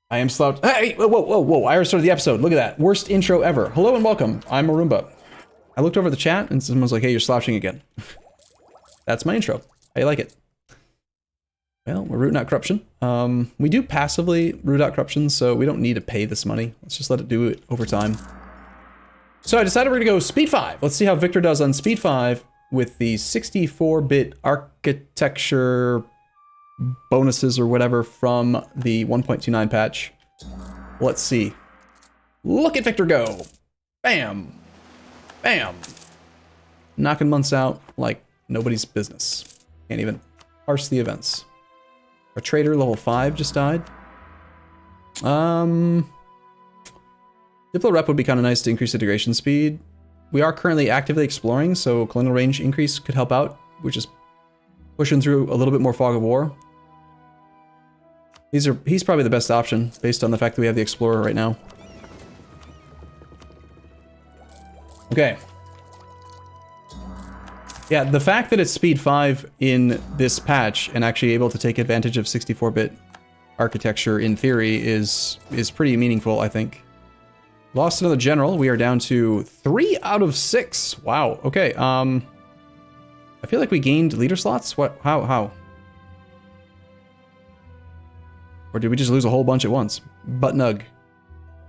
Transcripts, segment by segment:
I am slouched. Hey, whoa, whoa, whoa. I already started the episode. Look at that. Worst intro ever. Hello and welcome. I'm Arumba. I looked over the chat and someone's like, hey, you're slouching again. That's my intro. How you like it? Well, we're rooting out corruption. We do passively root out corruption, so we don't need to pay this money. Let's just let it do it over time. So I decided we're gonna go speed 5. Let's see how Victor does on speed 5 with the 64-bit architecture bonuses or whatever from the 1.29 patch. Let's see. Look at Victor go. Bam. Bam. Knocking months out like nobody's business. Can't even parse the events. Our trader level 5 just died. Diplo rep would be kind of nice to increase integration speed. We are currently actively exploring, so colonial range increase could help out, which is pushing through a little bit more fog of war. He's probably the best option based on the fact that we have the explorer right now. Okay. Yeah, the fact that it's speed 5 in this patch and actually able to take advantage of 64-bit architecture in theory is pretty meaningful, I think. Lost another general. We are down to 3 out of 6. Wow. Okay. I feel like we gained leader slots. What? How? Or did we just lose a whole bunch at once? Butt nug.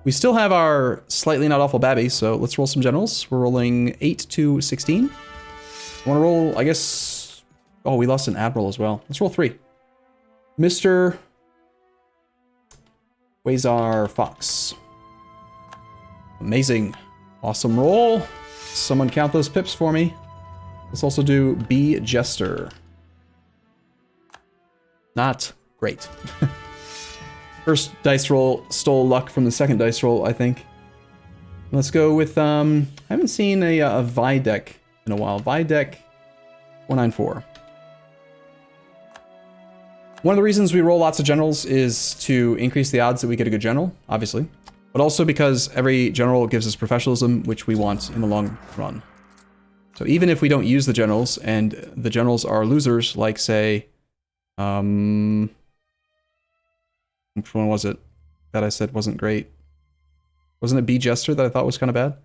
We still have our slightly not awful babby, so let's roll some generals. We're rolling 8 to 16. I want to roll, I guess... Oh, we lost an admiral as well. Let's roll 3. Mr. Quasar Fox. Amazing. Awesome roll. Someone count those pips for me. Let's also do B Jester. Not great. First dice roll stole luck from the second dice roll, I think. Let's go with, I haven't seen a Videk in a while. Videk 494. One of the reasons we roll lots of generals is to increase the odds that we get a good general, obviously. But also because every general gives us professionalism, which we want in the long run. So even if we don't use the generals, and the generals are losers, like say, which one was it that I said wasn't great? Wasn't it B Jester that I thought was kind of bad?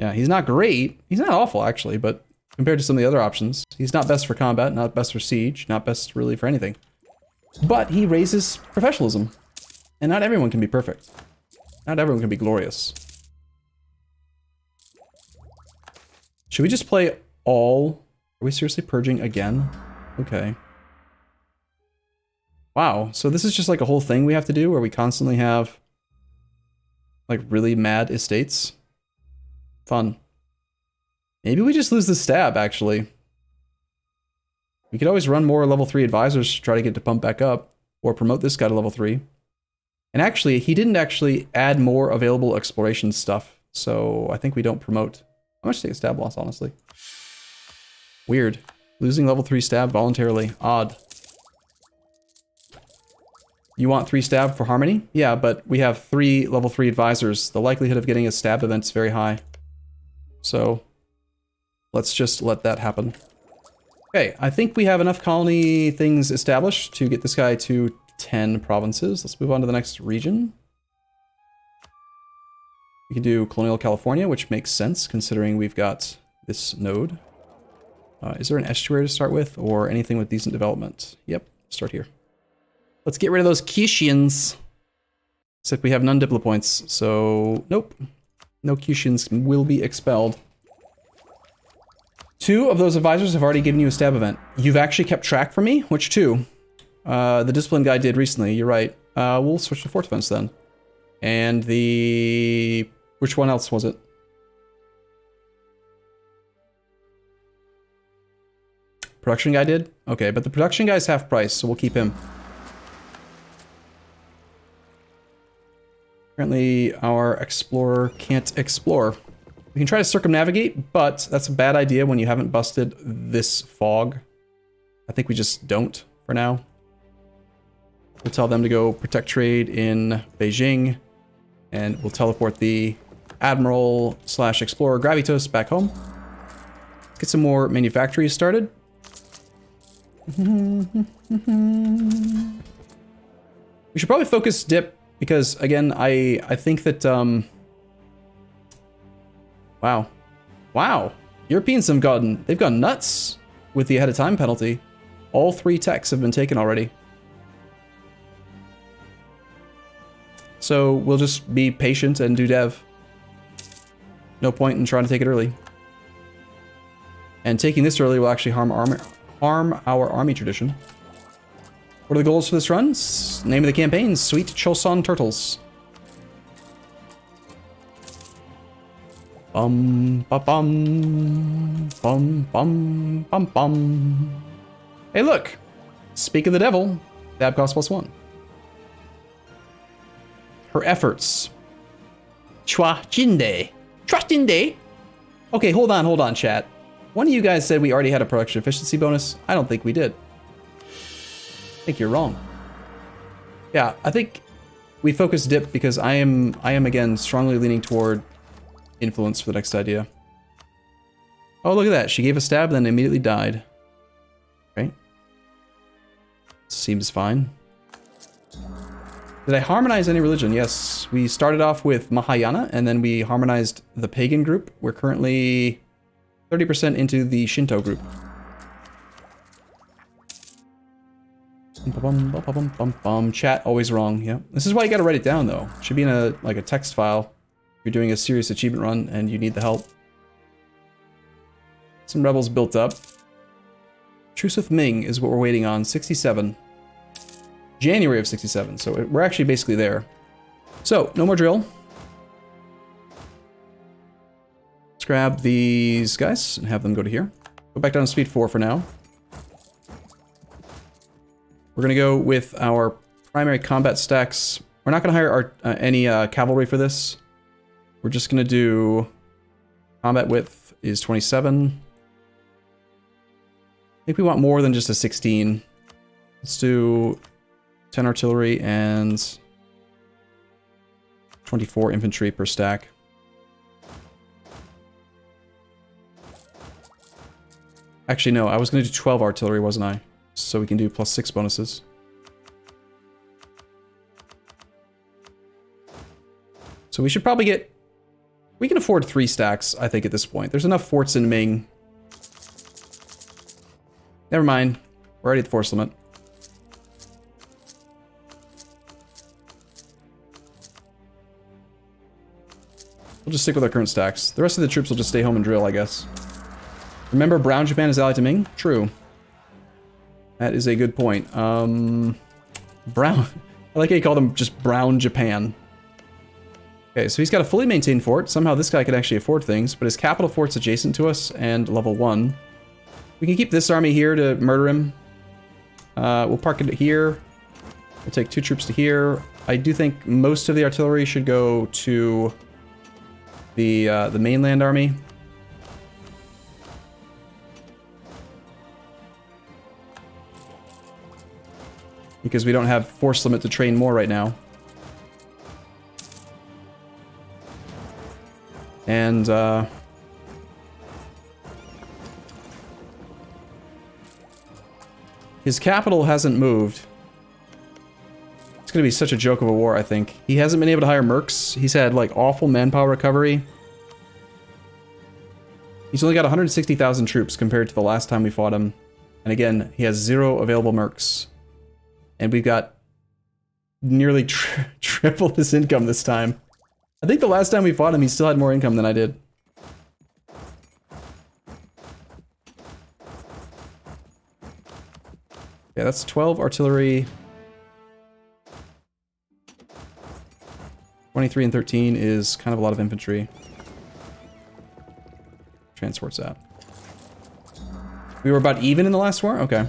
Yeah, he's not great. He's not awful, actually, but compared to some of the other options, he's not best for combat, not best for siege, not best really for anything. But he raises professionalism. And not everyone can be perfect. Not everyone can be glorious. Should we just play all? Are we seriously purging again? Okay. Wow, so this is just like a whole thing we have to do where we constantly have like really mad estates. Fun. Maybe we just lose the stab, actually. We could always run more level 3 advisors to try to get to pump back up, or promote this guy to level 3. And actually, he didn't actually add more available exploration stuff, so I think we don't promote. How much take a stab loss, honestly? Weird. Losing level 3 stab voluntarily. Odd. You want 3 stab for harmony? Yeah, but we have 3 level 3 advisors. The likelihood of getting a stab event is very high. So, let's just let that happen. Okay, I think we have enough colony things established to get this guy to 10 provinces. Let's move on to the next region. We can do Colonial California, which makes sense considering we've got this node. Is there an estuary to start with, or anything with decent development? Yep, start here. Let's get rid of those Kushians. Except we have none Diplo points, so nope. No Kushians will be expelled. 2 of those advisors have already given you a stab event. You've actually kept track for me? Which 2? The discipline guy did recently, you're right. We'll switch to fort defense then. And the... Which one else was it? Production guy did? Okay, but the production guy's half price, so we'll keep him. Apparently, our explorer can't explore. We can try to circumnavigate, but that's a bad idea when you haven't busted this fog. I think we just don't for now. We'll tell them to go protect trade in Beijing, and we'll teleport the Admiral / Explorer Gravitos back home. Let's get some more manufactories started. We should probably focus dip Because again, I think that wow, Europeans have they've gone nuts with the ahead of time penalty. All 3 techs have been taken already. So we'll just be patient and do dev. No point in trying to take it early. And taking this early will actually harm our army tradition. What are the goals for this run? Name of the campaign, Sweet Choson Turtles. Bum ba bum bum bum bum bum. Hey look! Speak of the devil, Dab cost +1. Her efforts. Chua Jinde. Trust in day. Okay, hold on, chat. One of you guys said we already had a production efficiency bonus. I don't think we did. I think you're wrong. Yeah, I think we focused dip because I am again strongly leaning toward influence for the next idea. Oh, look at that. She gave a stab, then immediately died. Right? Seems fine. Did I harmonize any religion? Yes. We started off with Mahayana, and then we harmonized the pagan group. We're currently 30% into the Shinto group. Chat, always wrong. Yeah. This is why you gotta write it down, though. It should be in a text file. If you're doing a serious achievement run and you need the help. Some rebels built up. Truce with Ming is what we're waiting on. 67. January of 67, so we're actually basically there. So, no more drill. Let's grab these guys and have them go to here. Go back down to speed 4 for now. We're gonna go with our primary combat stacks. We're not gonna hire any cavalry for this. We're just gonna do combat width is 27. I think we want more than just a 16. Let's do 10 artillery and 24 infantry per stack. Actually, no, I was going to do 12 artillery, wasn't I? So we can do +6 bonuses. So we should probably get... We can afford 3 stacks, I think, at this point. There's enough forts in Ming. Never mind. We're already at the force limit. We'll just stick with our current stacks. The rest of the troops will just stay home and drill, I guess. Remember, Brown Japan is allied to Ming? True. That is a good point. Brown... I like how you call them just Brown Japan. Okay, so he's got a fully maintained fort. Somehow this guy can actually afford things, but his capital fort's adjacent to us and level 1. We can keep this army here to murder him. We'll park it here. We'll take 2 troops to here. I do think most of the artillery should go to the mainland army. Because we don't have force limit to train more right now. And his capital hasn't moved. It's gonna be such a joke of a war, I think. He hasn't been able to hire mercs. He's had, like, awful manpower recovery. He's only got 160,000 troops compared to the last time we fought him. And again, he has 0 available mercs. And we've got nearly triple his income this time. I think the last time we fought him, he still had more income than I did. Yeah, that's 12 artillery. 23 and 13 is kind of a lot of infantry. Transport's that. We were about even in the last war? Okay.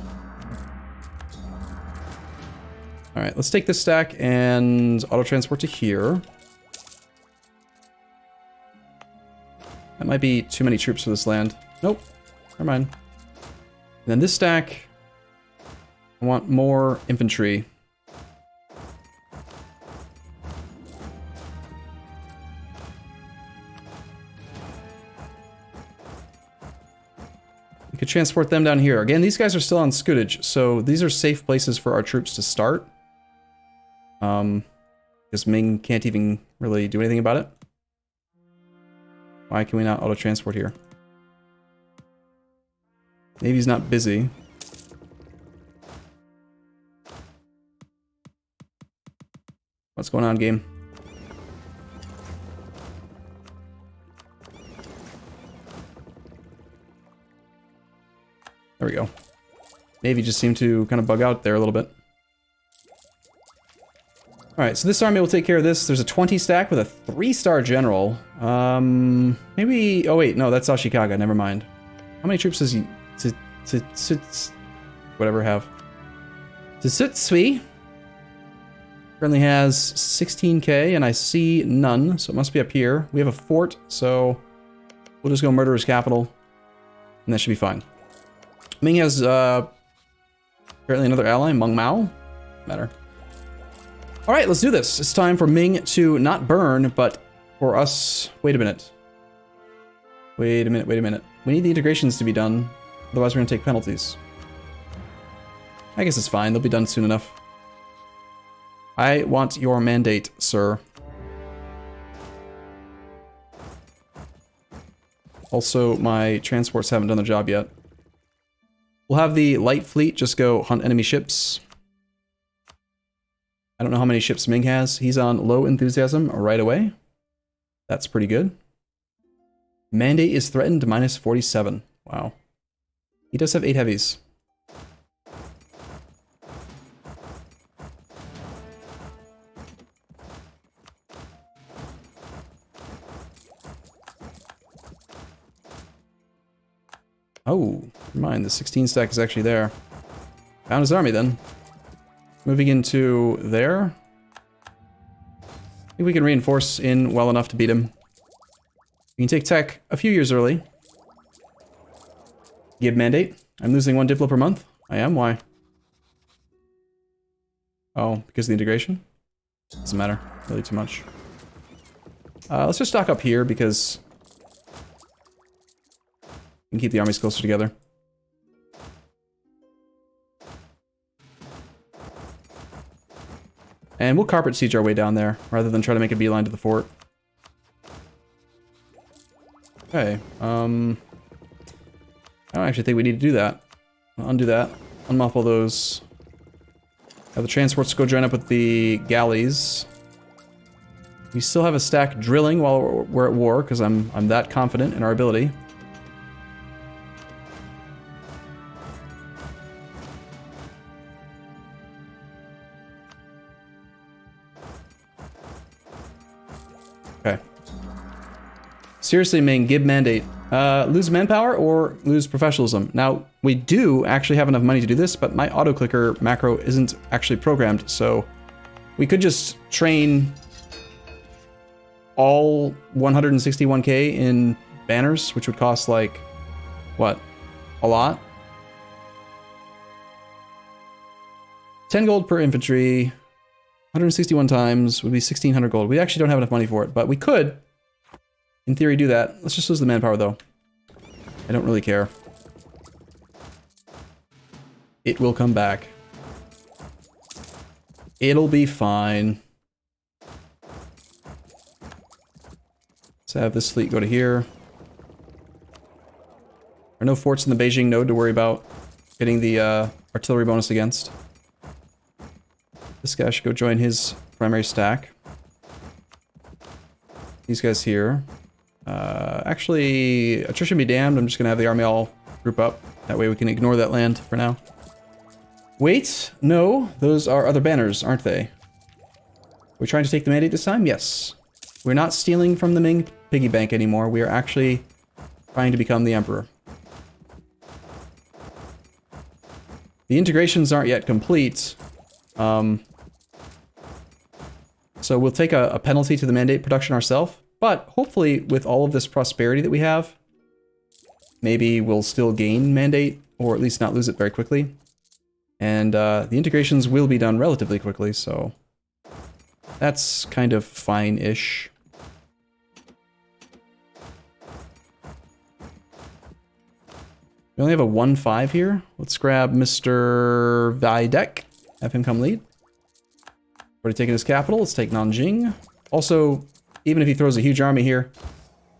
Alright, let's take this stack and auto-transport to here. That might be too many troops for this land. Nope. Never mind. And then this stack, I want more infantry. We could transport them down here. Again, these guys are still on Scootage, so these are safe places for our troops to start. Because Ming can't even really do anything about it. Why can we not auto-transport here? Maybe he's not busy. What's going on, game? There we go. Navy just seemed to kind of bug out there a little bit. Alright, so this army will take care of this. There's a 20 stack with a 3-star general. Maybe... Oh wait, no, that's Ashikaga, never mind. How many troops does he... whatever have? Tsutsui currently has 16k, and I see none, so it must be up here. We have a fort, so we'll just go murder his capital, and that should be fine. Ming has, apparently another ally, Meng Mao. Matter. Alright, let's do this. It's time for Ming to not burn, but for us... Wait a minute. Wait a minute. We need the integrations to be done, otherwise we're gonna take penalties. I guess it's fine, they'll be done soon enough. I want your mandate, sir. Also, my transports haven't done their job yet. We'll have the light fleet just go hunt enemy ships. I don't know how many ships Ming has. He's on low enthusiasm right away. That's pretty good. Mandate is threatened minus 47. Wow. He does have 8 heavies. Oh, never mind. The 16 stack is actually there. Found his army then. Moving into there. I think we can reinforce in well enough to beat him. We can take tech a few years early. Give mandate. I'm losing 1 Diplo per month. I am? Why? Oh, because of the integration? Doesn't matter. Really too much. Let's just stock up here because... we can keep the armies closer together. And we'll carpet siege our way down there, rather than try to make a beeline to the fort. Okay, I don't actually think we need to do that. I'll undo that. Unmuffle those. Have the transports go join up with the galleys. We still have a stack drilling while we're at war, because I'm that confident in our ability. Okay. Seriously, Ming, give mandate. Lose manpower or lose professionalism. Now, we do actually have enough money to do this, but my auto-clicker macro isn't actually programmed, so we could just train all 161k in banners, which would cost like, what, a lot? 10 gold per infantry, 161 times would be 1600 gold. We actually don't have enough money for it, but we could, in theory, do that. Let's just lose the manpower, though. I don't really care. It will come back. It'll be fine. Let's have this fleet go to here. There are no forts in the Beijing node to worry about getting the artillery bonus against. This guy should go join his primary stack. These guys here. Actually, attrition be damned. I'm just going to have the army all group up. That way we can ignore that land for now. Wait, no, those are other banners, aren't they? We're trying to take the mandate this time? Yes. We're not stealing from the Ming piggy bank anymore. We are actually trying to become the emperor. The integrations aren't yet complete. So we'll take a penalty to the mandate production ourselves. But hopefully with all of this prosperity that we have, maybe we'll still gain mandate, or at least not lose it very quickly. And the integrations will be done relatively quickly, so that's kind of fine-ish. We only have a 1-5 here. Let's grab Mr. Videk. Have him come lead. Already taken his capital. Let's take Nanjing. Also, even if he throws a huge army here,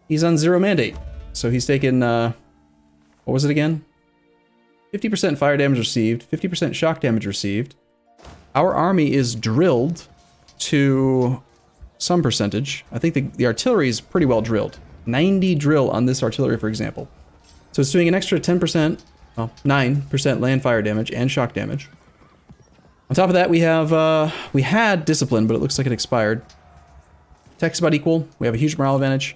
he's on 0 mandate. So he's taken, what was it again? 50% fire damage received, 50% shock damage received. Our army is drilled to some percentage. I think the artillery is pretty well drilled. 90 drill on this artillery, for example. So it's doing an extra 10%, well, 9% land fire damage and shock damage. On top of that, we had discipline, but it looks like it expired. Tech's about equal. We have a huge morale advantage.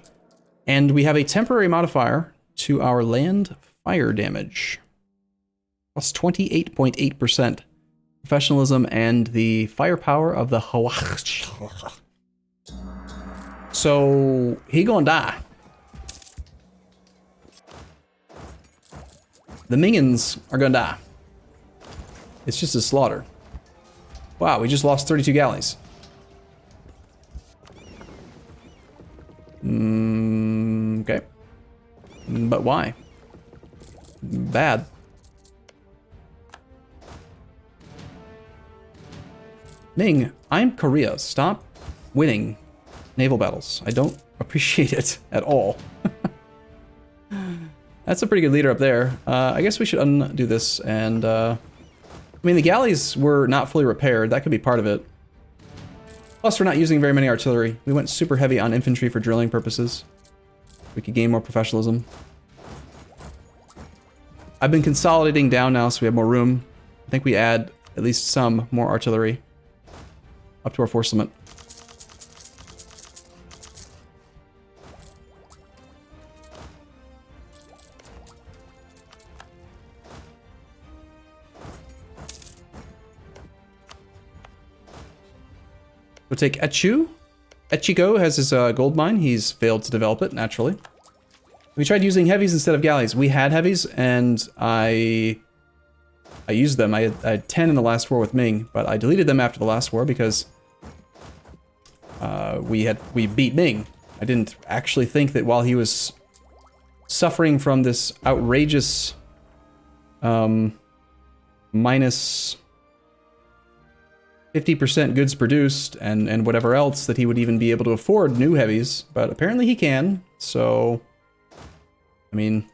And we have a temporary modifier to our land fire damage. Plus 28.8%. Professionalism and the firepower of the Hawach. So, he gonna die. The Mingans are gonna die. It's just a slaughter. Wow, we just lost 32 galleys. Okay. But why? Bad. Ming, I'm Korea. Stop winning naval battles. I don't appreciate it at all. That's a pretty good leader up there. I guess we should undo this and... I mean, the galleys were not fully repaired. That could be part of it. Plus, we're not using very many artillery. We went super heavy on infantry for drilling purposes. We could gain more professionalism. I've been consolidating down now, so we have more room. I think we add at least some more artillery up to our force limit. We'll take Echu. Echigo has his gold mine. He's failed to develop it, naturally. We tried using heavies instead of galleys. We had heavies, and I used them. I had 10 in the last war with Ming, but I deleted them after the last war because we beat Ming. I didn't actually think that while he was suffering from this outrageous minus 50% goods produced and whatever else, that he would even be able to afford new heavies, but apparently he can, so I mean,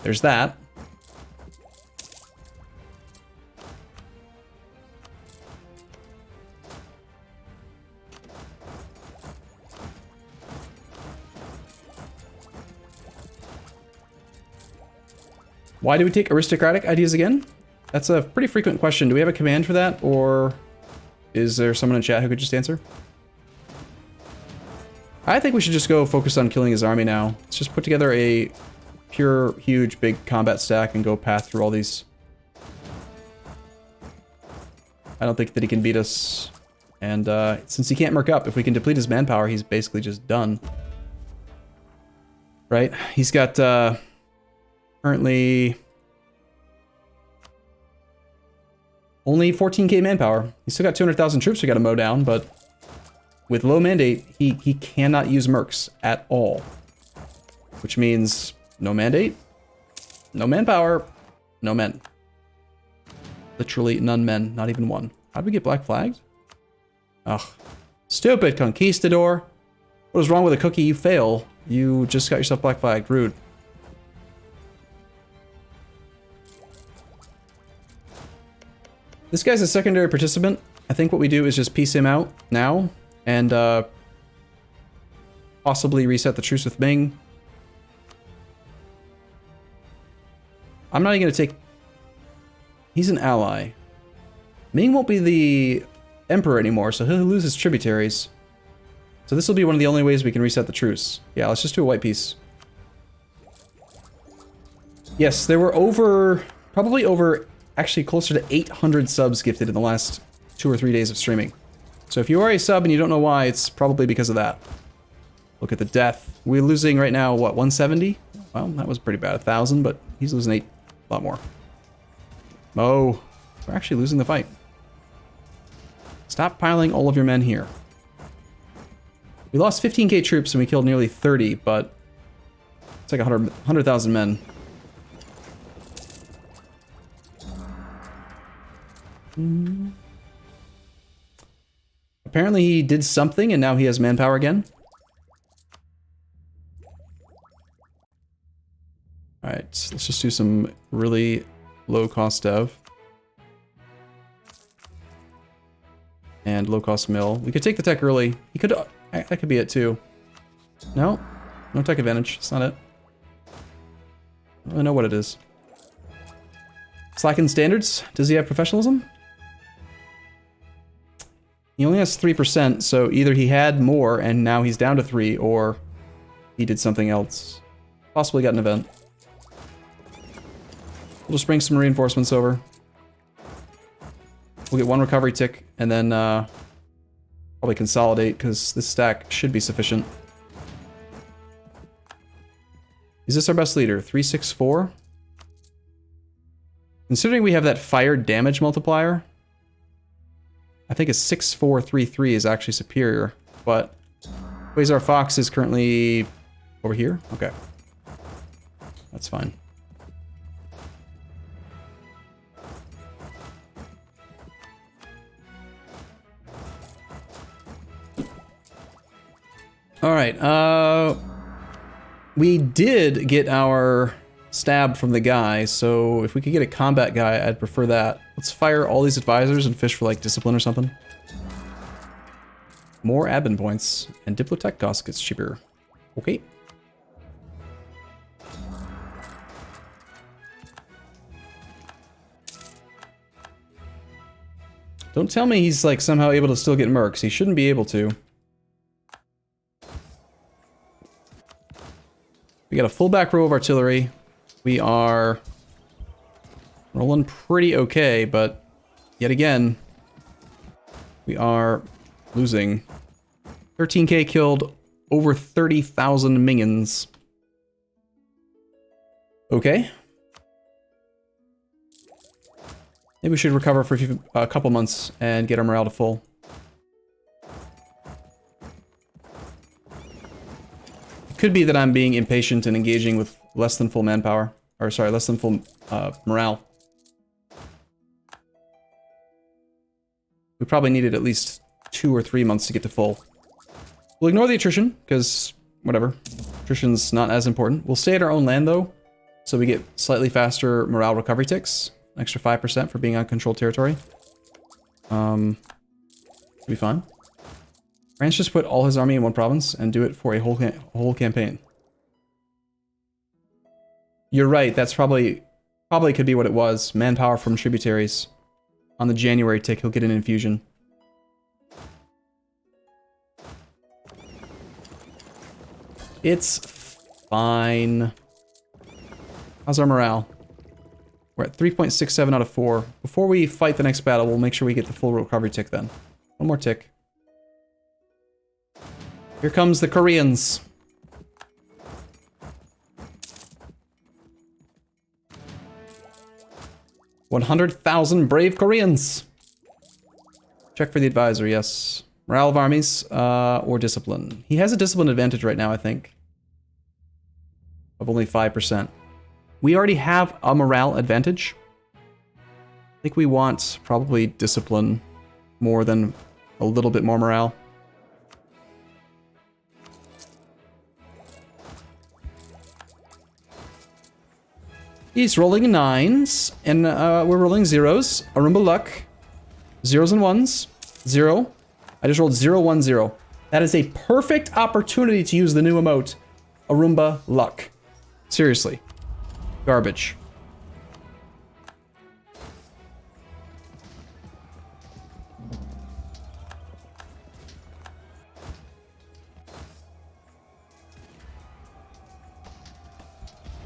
there's that. Why do we take aristocratic ideas again? That's a pretty frequent question. Do we have a command for that, or is there someone in chat who could just answer? I think we should just go focus on killing his army now. Let's just put together a pure, huge, big combat stack and go path through all these. I don't think that he can beat us. And since he can't merc up, if we can deplete his manpower, he's basically just done. Right? He's got currently only 14k manpower. He's still got 200,000 troops we gotta mow down, but with low mandate, he cannot use mercs at all. Which means no mandate, no manpower, no men. Literally none men, not even one. How'd we get black flagged? Ugh. Stupid conquistador. What is wrong with a cookie? You fail. You just got yourself black flagged. Rude. This guy's a secondary participant. I think what we do is just piece him out now and possibly reset the truce with Ming. I'm not even going to take... He's an ally. Ming won't be the emperor anymore, so he'll lose his tributaries. So this will be one of the only ways we can reset the truce. Yeah, let's just do a white piece. Yes, there were probably over, actually closer to 800 subs gifted in the last 2 or 3 days of streaming. So if you are a sub and you don't know why, it's probably because of that. Look at the death. We're losing right now, what, 170? Well, that was pretty bad. 1,000, but he's losing a lot more. Oh, we're actually losing the fight. Stop piling all of your men here. We lost 15k troops and we killed nearly 30, but it's like 100,000 men. Apparently he did something and now he has manpower again. Alright, let's just do some really low-cost dev. And low-cost mill. We could take the tech early. He could... that could be it too. No? No tech advantage. It's not it. I don't really know what it is. Slacken standards. Does he have professionalism? He only has 3%, so either he had more and now he's down to 3, or he did something else. Possibly got an event. We'll just bring some reinforcements over. We'll get 1 recovery tick, and then probably consolidate, because this stack should be sufficient. Is this our best leader? 364? Considering we have that fire damage multiplier, I think a 6433 is actually superior, but Quasar Fox is currently over here? Okay. That's fine. Alright, we did get our stab from the guy, so if we could get a combat guy, I'd prefer that. Let's fire all these advisors and fish for, like, discipline or something. More admin points, and Diplotech cost gets cheaper. Okay. Don't tell me he's, like, somehow able to still get mercs. He shouldn't be able to. We got a full back row of artillery. We are rolling pretty okay, but yet again, we are losing. 13k killed, over 30,000 minions. Okay. Maybe we should recover for a couple months and get our morale to full. It could be that I'm being impatient and engaging with less than full manpower. Or sorry, less than full morale. We probably needed at least 2 or 3 months to get to full. We'll ignore the attrition, because whatever. Attrition's not as important. We'll stay at our own land though, so we get slightly faster morale recovery ticks. An extra 5% for being on controlled territory. Should be fine. France just put all his army in one province and do it for a whole campaign. You're right, that's probably could be what it was. Manpower from tributaries. On the January tick, he'll get an infusion. It's fine. How's our morale? We're at 3.67 out of 4. Before we fight the next battle, we'll make sure we get the full recovery tick then. One more tick. Here comes the Koreans. $100,000 brave Koreans. Check for the advisor, yes. Morale of armies, or discipline. He has a discipline advantage right now, I think. Of only 5%. We already have a morale advantage. I think we want probably discipline more than a little bit more morale. He's rolling 9s, and we're rolling 0s. Arumba luck. 0s and 1s. 0. I just rolled 0, 1, 0. That is a perfect opportunity to use the new emote. Arumba luck. Seriously. Garbage.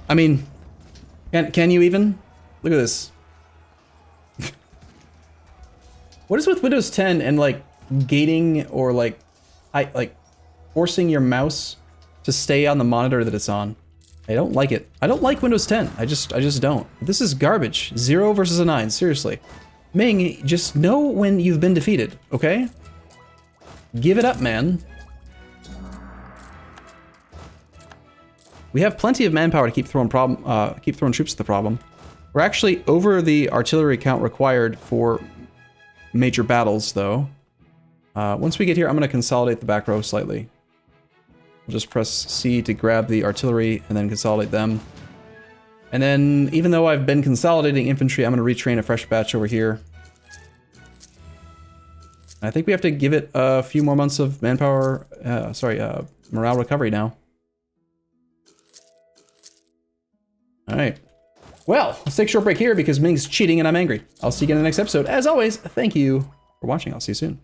I mean, can you even? Look at this. What is with Windows 10 and like gating or like forcing your mouse to stay on the monitor that it's on? I don't like it. I don't like Windows 10. I just don't. This is garbage. 0 versus a 9. Seriously. Ming, just know when you've been defeated, okay? Give it up, man. We have plenty of manpower to keep throwing troops at the problem. We're actually over the artillery count required for major battles, though. Once we get here, I'm going to consolidate the back row slightly. We'll just press C to grab the artillery and then consolidate them. And then, even though I've been consolidating infantry, I'm going to retrain a fresh batch over here. I think we have to give it a few more months of manpower, morale recovery now. All right. Well, let's take a short break here because Ming's cheating and I'm angry. I'll see you again in the next episode. As always, thank you for watching. I'll see you soon.